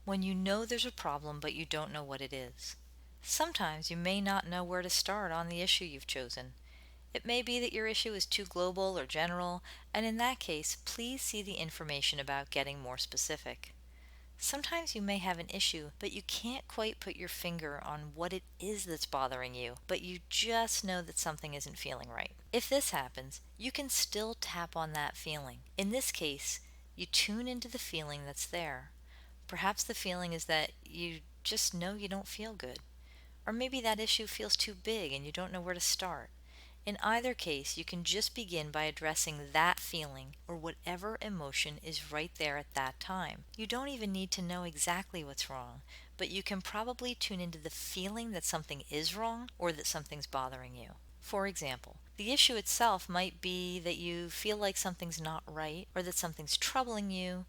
when you know there's a problem but you don't know what it is. Sometimes you may not know where to start on the issue you've chosen. It may be that your issue is too global or general, and in that case, please see the information about getting more specific. Sometimes you may have an issue, but you can't quite put your finger on what it is that's bothering you, but you just know that something isn't feeling right. If this happens, you can still tap on that feeling. In this case, you tune into the feeling that's there. Perhaps the feeling is that you just know you don't feel good. Or maybe that issue feels too big and you don't know where to start. In either case, you can just begin by addressing that feeling or whatever emotion is right there at that time. You don't even need to know exactly what's wrong, but you can probably tune into the feeling that something is wrong or that something's bothering you. For example, the issue itself might be that you feel like something's not right or that something's troubling you,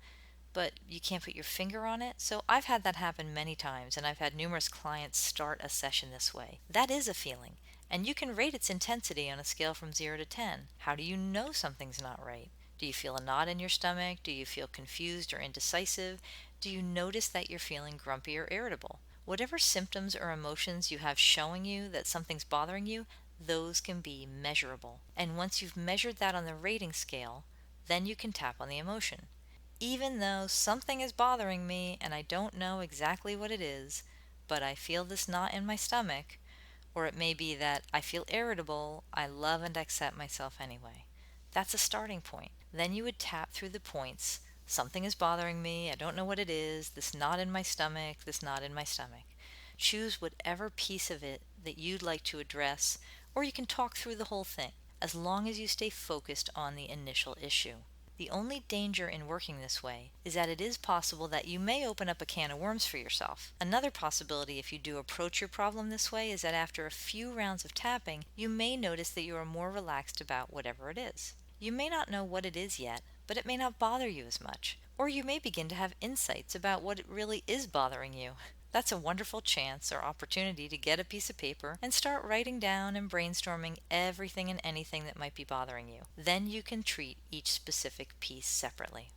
but you can't put your finger on it. So I've had that happen many times, and I've had numerous clients start a session this way. That is a feeling, and you can rate its intensity on a scale from 0 to 10. How do you know something's not right? Do you feel a knot in your stomach? Do you feel confused or indecisive? Do you notice that you're feeling grumpy or irritable? Whatever symptoms or emotions you have showing you that something's bothering you, those can be measurable. And once you've measured that on the rating scale, then you can tap on the emotion. Even though something is bothering me and I don't know exactly what it is, but I feel this knot in my stomach, or it may be that I feel irritable, I love and accept myself anyway. That's a starting point. Then you would tap through the points. Something is bothering me, I don't know what it is, this knot in my stomach, this knot in my stomach. Choose whatever piece of it that you'd like to address, or you can talk through the whole thing, as long as you stay focused on the initial issue. The only danger in working this way is that it is possible that you may open up a can of worms for yourself. Another possibility if you do approach your problem this way is that after a few rounds of tapping, you may notice that you are more relaxed about whatever it is. You may not know what it is yet, but it may not bother you as much. Or you may begin to have insights about what it really is bothering you. That's a wonderful chance or opportunity to get a piece of paper and start writing down and brainstorming everything and anything that might be bothering you. Then you can treat each specific piece separately.